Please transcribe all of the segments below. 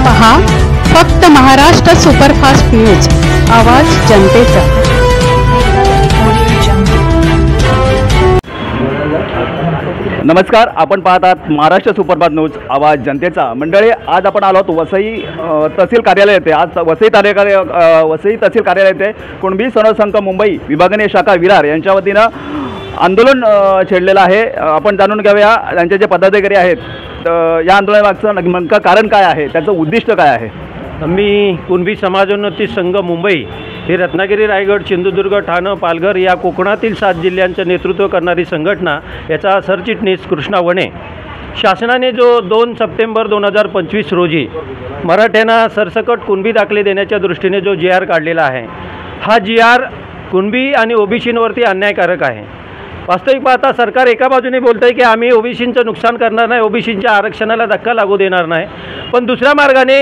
पहा फक्त Maharashtra superfast news, आवाज जनतेचा। नमस्कार, आपण पाहत आहात महाराष्ट्र सुपरफास्ट न्यूज, आवाज जनतेचा। मंडळी, आज आपण आलो आहोत वसई तहसील कार्यालय येथे। आज वसई तहसील कार्यालय येथे कुणबी संघ मुंबई विभागीय शाखा विरार यांच्या वतीनं आंदोलन छेडलेलं आहे। आपण जाणून घेऊया त्यांचे जे पदाधिकारी आहेत, या आंदोलनामागचं नेमकं कारण काय आहे, त्याचं उद्दिष्ट काय आहे। आम्ही कुणबी समाजोन्नती संघ मुंबई ही रत्नागिरी, रायगड, सिंधुदुर्ग, ठाणे, पालघर या कोकणातील 7 जिल्ह्यांचं नेतृत्व करणारी संघटना, याचा सरचिटणीस कृष्णा वणे। शासनाने जो 2 सप्टेंबर 2025 रोजी मराठ्यांना सरसकट कुणबी दाखले देण्याच्या दृष्टीने जो GR काढलेला आहे, हा GR कुणबी आणि ओबीसींवरती अन्यायकारक आहे। वास्तविक पाहता सरकार एका बाजूने बोलतं आहे की आम्ही ओबीसींचं नुकसान करणार नाही, ओबीसींच्या आरक्षणाला धक्का लागू देणार नाही, पण दुसऱ्या मार्गाने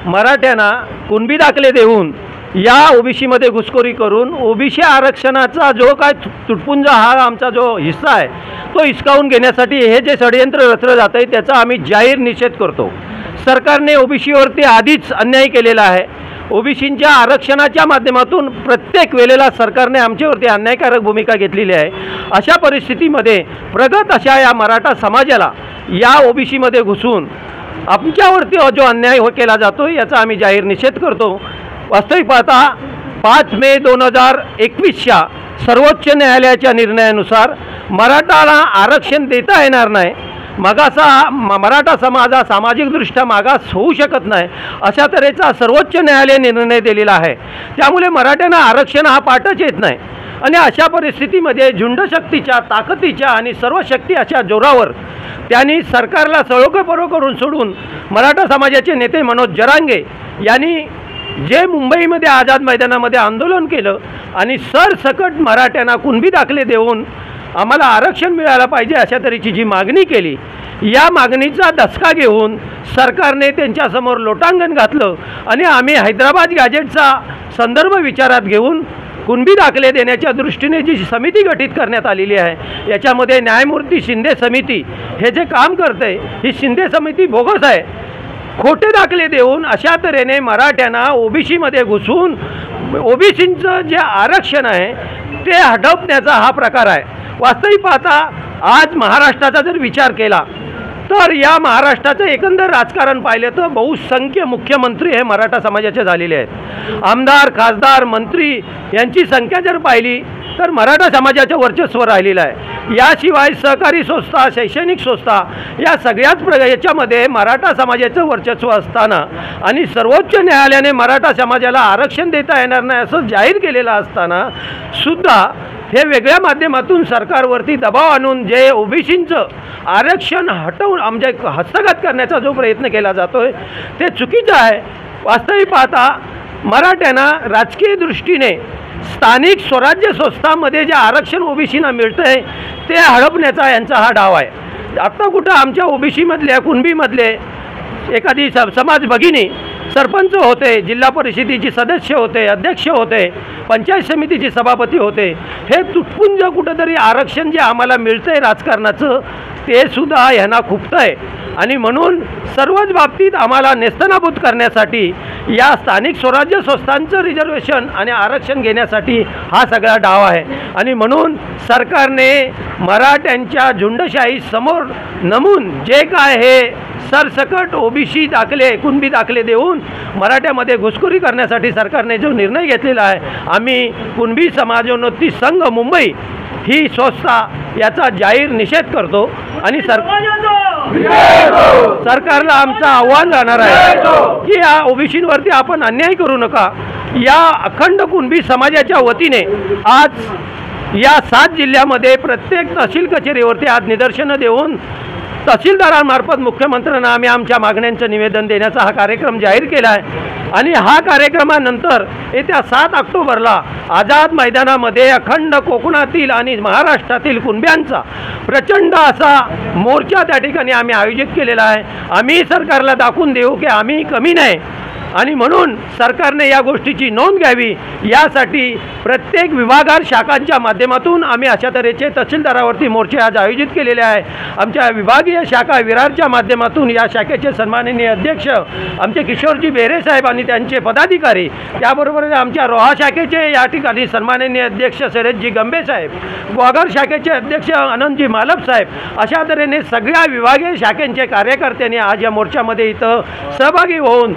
मराठ्यांना कुणबी दाखले देऊन या ओबीसीमध्ये घुसखोरी करून ओबीसी आरक्षणाचा जो काय तुटपुंजा हा आमचा जो हिस्सा आहे तो हिसकावून घेण्यासाठी हे जे षडयंत्र रचलं जातं आहे त्याचा आम्ही जाहीर निषेध करतो। सरकारने ओबीसीवरती आधीच अन्याय केलेला आहे। ओबीसींच्या आरक्षणाच्या माध्यमातून प्रत्येक वेळेला सरकारने आमच्यावरती अन्यायकारक भूमिका घेतलेली आहे। अशा परिस्थितीमध्ये प्रगत अशा या मराठा समाजाला या ओबीसीमध्ये घुसून आमच्यावरती जो अन्याय केला जातो याचा आम्ही जाहीर निषेध करतो। वास्तविक पाहता 5 मे 2021च्या सर्वोच्च न्यायालयाच्या निर्णयानुसार मराठाला आरक्षण देता येणार नाही, मराठा समाज हा सामाजिकदृष्ट्या मागास होऊ शकत नाही, अशा तऱ्हेचा सर्वोच्च न्यायालय निर्णय दिलेला आहे। त्यामुळे मराठ्यांना आरक्षण हा पाठच येत नाही आणि अशा परिस्थितीमध्ये झुंडशक्तीच्या, ताकदीच्या आणि सर्व शक्ती अशा जोरावर त्यांनी सरकारला सळोखेपरो करून सोडून मराठा समाजाचे नेते मनोज जरांगे यांनी जे मुंबईमध्ये आझाद मैदानामध्ये आंदोलन केलं आणि सरसकट मराठ्यांना कुणबी दाखले देऊन आम्हाला आरक्षण मिळायला पाहिजे अशा तऱ्हेची जी मागणी केली, या मागणीचा धसका घेऊन सरकारने त्यांच्यासमोर लोटांगण घातलं आणि आम्ही हैदराबाद गॅजेटचा संदर्भ विचारात घेऊन कुणबी दाखले देण्याच्या दृष्टीने जी समिती गठीत करण्यात आलेली आहे, याच्यामध्ये न्यायमूर्ती शिंदे समिती हे जे काम करते, ही शिंदे समिती बोगस आहे। खोटे दाखले देऊन अशा तऱ्हेने मराठ्यांना ओबीसीमध्ये घुसून ओबीसींचं जे आरक्षण आहे ते हडपण्याचा हा प्रकार आहे। वास्तविक पाहता आज महाराष्ट्राचा जर विचार केला तर या महाराष्ट्राचं एकंदर राजकारण पाहिलं तर बहुसंख्य मुख्यमंत्री हे मराठा समाजाचे झालेले आहेत। आमदार, खासदार, मंत्री यांची संख्या जर पाहिली तर मराठा समाजाचं वर्चस्व राहिलेलं आहे। याशिवाय सहकारी संस्था, शैक्षणिक संस्था या सगळ्याच याच्यामध्ये मराठा समाजाचं वर्चस्व असताना आणि सर्वोच्च न्यायालयाने मराठा समाजाला आरक्षण देता येणार नाही असं जाहीर केलेलं असताना सुद्धा हे वेगळ्या माध्यमातून सरकारवरती दबाव आणून जे ओबीसींचं आरक्षण हटवून आमच्या हस्तगत करण्याचा जो प्रयत्न केला जातो आहे ते चुकीचं आहे। वास्तविक पाहता मराठ्यांना राजकीय दृष्टीने स्थानिक स्वराज्य संस्थांमध्ये जे आरक्षण ओबीसींना मिळतं आहे ते हडपण्याचा यांचा हा डाव आहे। आत्ता कुठं आमच्या ओबीसीमधल्या, कुणबीमधले एखादी समाज भगिनी सरपंच होते, जिल्हा परिषदेची सदस्य होते, अध्यक्ष होते, पंचायत समितीचे सभापती होते, हे तुटपुंज कुठंतरी आरक्षण जे आम्हाला मिळतं आहे राजकारणाचं ते सुद्धा यांना खुपतं आहे आणि म्हणून सर्वच बाबतीत आम्हाला नेस्तनाबूत करण्यासाठी या स्थानिक स्वराज्य संस्थांचं रिझर्वेशन आणि आरक्षण घेण्यासाठी हा सगळा डाव आहे आणि म्हणून सरकारने मराठ्यांच्या झुंडशाही समोर नमून जे काय हे सरसकट ओबीसी दाखले, कुणबी दाखले देऊन मराठ्यामध्ये घुसखोरी करण्यासाठी सरकारने जो निर्णय घेतलेला आहे, आम्ही कुणबी समाजोन्नती संघ मुंबई ही संस्था याचा जाहीर निषेध करतो आणि सरकारला आमचं आव्हान राहणार आहे की या ओबीसींवरती आपण अन्याय करू नका। या अखंड कुणबी समाजाच्या वतीने आज या 7 जिल्ह्यामध्ये प्रत्येक तहसील कचेरीवरती आज निदर्शनं देऊन तहसीलदारांमार्फत मुख्यमंत्र्यांना आम्ही आमच्या मागण्यांचं निवेदन देण्याचा हा कार्यक्रम जाहीर केला आहे आणि हा कार्यक्रमानंतर येत्या 7 ऑक्टोबरला आझाद मैदानामध्ये अखंड कोकणातील आणि महाराष्ट्रातील कुणब्यांचा प्रचंड असा मोर्चा त्या ठिकाणी आम्ही आयोजित केलेला आहे। आम्ही सरकारला दाखवून देऊ की आम्ही कमी नाही आणि म्हणून सरकारने या गोष्टीची नोंद घ्यावी, यासाठी प्रत्येक विभागार शाखांच्या माध्यमातून आम्ही अशा तऱ्हेचे तहसीलदारावरती मोर्चे आज आयोजित केलेले आहे. आमच्या विभागीय शाखा विरारच्या माध्यमातून या शाखेचे सन्माननीय अध्यक्ष आमचे किशोरजी बेरे साहेब आणि त्यांचे पदाधिकारी, त्याबरोबर आमच्या रोहा शाखेचे या ठिकाणी सन्माननीय अध्यक्ष शरदजी गंबे साहेब, ग्वागर शाखेचे अध्यक्ष आनंदजी मालप साहेब, अशा तऱ्हेने सगळ्या विभागीय शाखेचे कार्यकर्त्यांनी आज या मोर्चामध्ये इथं सहभागी होऊन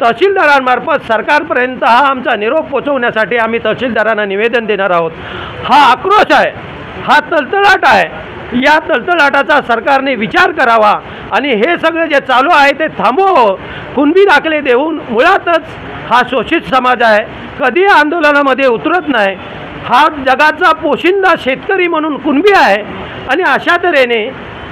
तहसीलदारांमार्फत सरकारपर्यंत हा आमचा निरोप पोचवण्यासाठी आम्ही तहसीलदारांना निवेदन देणार आहोत. हा आक्रोश आहे, हा तळतळाट आहे. या तळतळाटाचा सरकारने विचार करावा आणि हे सगळं जे चालू आहे ते थांबवावं. कुणबी दाखले देऊन मुळातच हा शोषित समाज आहे, कधी आंदोलनामध्ये उतरत नाही. हा जगाचा पोशिंदा शेतकरी म्हणून कुणबी आहे आणि अशा तऱ्हेने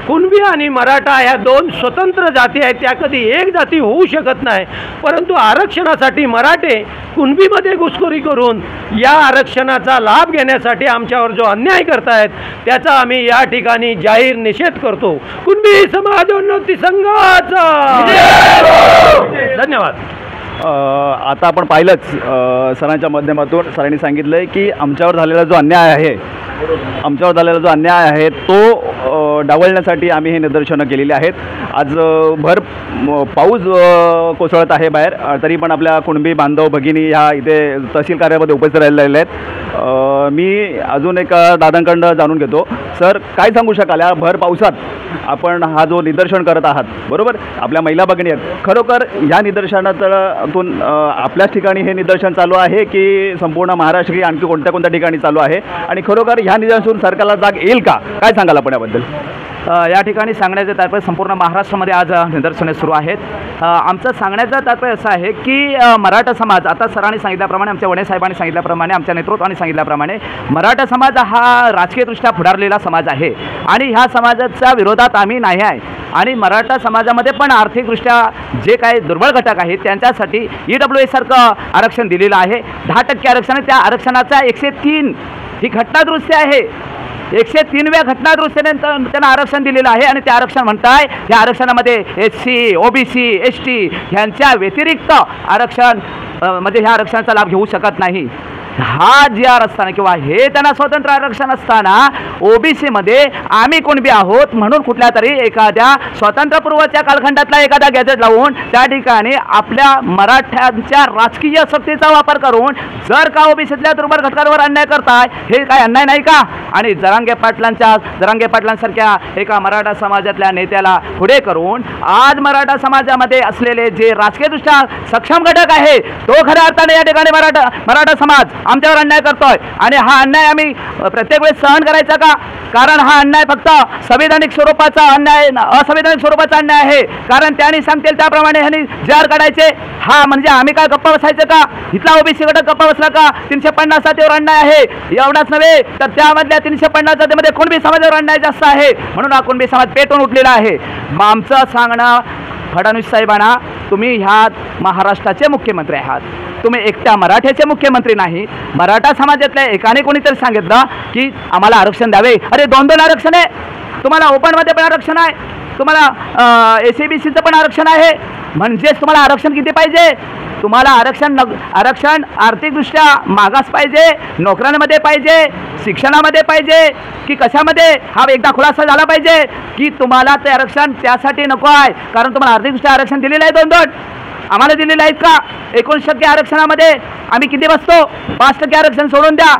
कुणबी आणि मराठा ह्या दोन स्वतंत्र जाती आहेत, त्या कधी एक जाती होऊ शकत नाही. परंतु आरक्षणासाठी मराठे कुणबीमध्ये घुसखोरी करून या आरक्षणाचा लाभ घेण्यासाठी आमच्यावर जो अन्याय करतायत त्याचा आम्ही या ठिकाणी जाहीर निषेध करतो. कुणबी समाजोन्नती संघाचा धन्यवाद. आता आपण पाहिलंच सरांच्या माध्यमातून सरांनी सांगितलं आहे की आमच्यावर झालेला जो अन्याय आहे तो डावलण्यासाठी आम्ही हे निदर्शनं केलेली आहेत. आज भर पाऊस कोसळत आहे बाहेर, तरी पण आपल्या कुणबी बांधव भगिनी ह्या इथे तहसील कार्यामध्ये उपस्थित राहिलेल्या आहेत. मी अजून एक दादांकडनं जाणून घेतो. सर, काय सांगू शकाल या भर पावसात आपण हा जो निदर्शन करत आहात, बरोबर, आपल्या महिला भगिनी आहेत, खरोखर ह्या निदर्शनातून आपल्याच ठिकाणी हे निदर्शन चालू आहे की संपूर्ण महाराष्ट्र की आणखी कोणत्या ठिकाणी चालू आहे, आणि खरोखर ह्या निदर्शनातून सरकारला जाग येईल का? काय सांगाल आपण याबद्दल? या ठिकाणी सांगण्याचं तात्पर्य संपूर्ण महाराष्ट्रामध्ये आज निदर्शने सुरू आहेत. आमचं सांगण्याचं तात्पर्य असं आहे की मराठा समाज, आता सरांनी सांगितल्याप्रमाणे, आमच्या वणे साहेबांनी सांगितल्याप्रमाणे, आमच्या नेतृत्वाने सांगितल्याप्रमाणे मराठा समाज हा राजकीयदृष्ट्या पुढारलेला समाज आहे आणि ह्या समाजाच्या विरोधात आम्ही नाही आहे. आणि मराठा समाजामध्ये पण आर्थिकदृष्ट्या जे काही दुर्बल घटक आहेत त्यांच्यासाठी EWS सारखं आरक्षण दिलेलं आहे. 10% आरक्षण. त्या आरक्षणाचा 103 ही घटनादुरुस्ती आहे. 103व्या घटनादुरुस्तीने त्यांना आरक्षण दिलेलं आहे आणि ते आरक्षण म्हणताय या आरक्षणामध्ये SC, OBC, ST ह्यांच्या व्यतिरिक्त आरक्षण म्हणजे ह्या आरक्षणाचा लाभ घेऊ शकत नाही. हा GR असताना किंवा हे त्यांना स्वतंत्र आरक्षण असताना OBCमध्ये आम्ही कुणबी आहोत म्हणून कुठल्या तरी एखाद्या स्वातंत्र्यपूर्वच्या कालखंडातला एखादा गॅजेट लावून त्या ठिकाणी आपल्या मराठ्यांच्या राजकीय शक्तीचा वापर करून जर का OBCतल्या दुर्बल घटकांवर अन्याय करताय, हे काय अन्याय नाही का? आणि जरांगे पाटलांसारख्या एका मराठा समाजातल्या नेत्याला पुढे करून आज मराठा समाजामध्ये असलेले जे राजकीयदृष्ट्या सक्षम घटक आहे तो खऱ्या अर्थाने या ठिकाणी मराठा समाज आमच्यावर अन्याय करतोय. आणि हा अन्याय आम्ही प्रत्येक वेळेस सहन करायचा का? कारण हा अन्याय फक्त संविधानिक स्वरूपाचा अन्याय, असंविधानिक स्वरूपाचा अन्याय आहे. कारण त्यांनी सांगतील त्याप्रमाणे ह्यांनी GR काढायचे. हा म्हणजे आम्ही काय गप्पा बसायचं का? इथला OBC गटक गप्पा बसला का? 350 जातीवर अन्याय आहे. एवढाच नव्हे तर त्यामधल्या 350 जातीमध्ये कुणबी समाजावर अन्याय जास्त आहे म्हणून हा कुणबी समाज पेटून उठलेला आहे. आमचं सांगणं फडणवीस साहेबांना, तुम्ही ह्यात महाराष्ट्राचे मुख्यमंत्री आहात, तुम्ही एकट्या मराठ्याचे मुख्यमंत्री नाही. मराठा समाजातल्या एकाने कोणीतरी सांगितलं की आम्हाला आरक्षण द्यावे. अरे 2-2 आरक्षण आहे तुम्हाला. ओपनमध्ये पण आरक्षण आहे तुम्हाला, SABCचं पण आरक्षण आहे. म्हणजेच तुम्हाला आरक्षण किती पाहिजे? तुम्हाला आरक्षण आर्थिकदृष्ट्या मागास पाहिजे, नोकऱ्यांमध्ये पाहिजे, शिक्षणामध्ये पाहिजे की कशामध्ये? हा एकदा खुलासा झाला पाहिजे की तुम्हाला ते आरक्षण त्यासाठी नको आहे कारण तुम्हाला आर्थिकदृष्ट्या आरक्षण दिलेलं आहे. 2-2 आम्हाला दिलेले आहेत का? 19% आरक्षणामध्ये आम्ही किती बसतो? 5% आरक्षण सोडून द्या.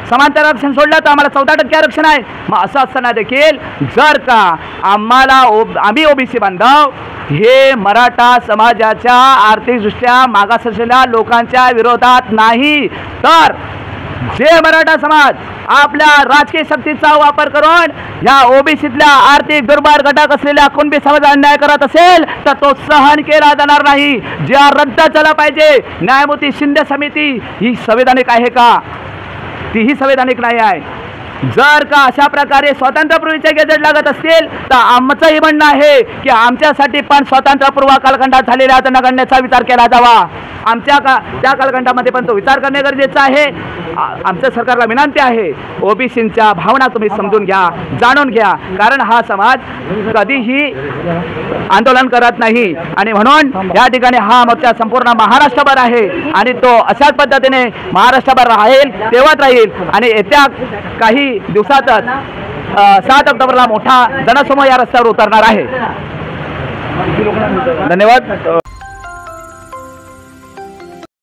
समांतर आरक्षण सोडलं तर आम्हाला 14% आरक्षण आहे. मग असं असताना देखील जर का आम्ही OBC बांधव हे मराठा समाजाच्या आर्थिकदृष्ट्या मागास असलेल्या लोकांच्या विरोधात नाही, तर जे मराठा समाज आपल्या राजकीय शक्तीचा वापर करून या OBCतल्या आर्थिक दुर्बल घटक असलेल्या कुणबी समाज अन्याय करत असेल तर तो सहन केला जाणार नाही. GR रद्द झाला पाहिजे. न्यायमूर्ती शिंदे समिती ही संवैधानिक आहे का? तीही संवैधानिक नाही आहे. जर का अशा प्रकारे स्वातंत्र्यपूर्वीचे गॅझेट लागत असतील तर आमचंही म्हणणं आहे की आमच्यासाठी पण स्वातंत्र्यपूर्व कालखंडात झालेल्या जनगणनेचा विचार केला जावा. त्या कालखंडामध्ये पण तो विचार करणे गरजेचं आहे. आमच्या सरकारला विनंती आहे, ओबीसींच्या भावना तुम्ही समजून घ्या, जाणून घ्या, कारण हा समाज कधीही आंदोलन करत नाही आणि म्हणून या ठिकाणी हा मोर्चा संपूर्ण महाराष्ट्रभर आहे आणि तो अशाच पद्धतीने महाराष्ट्रभर राहील, तेव्हाच राहील आणि येत्या काही दिवसातच 7 ऑक्टोबरला मोठा जनसमूह या रस्त्यावर उतरणार आहे. धन्यवाद.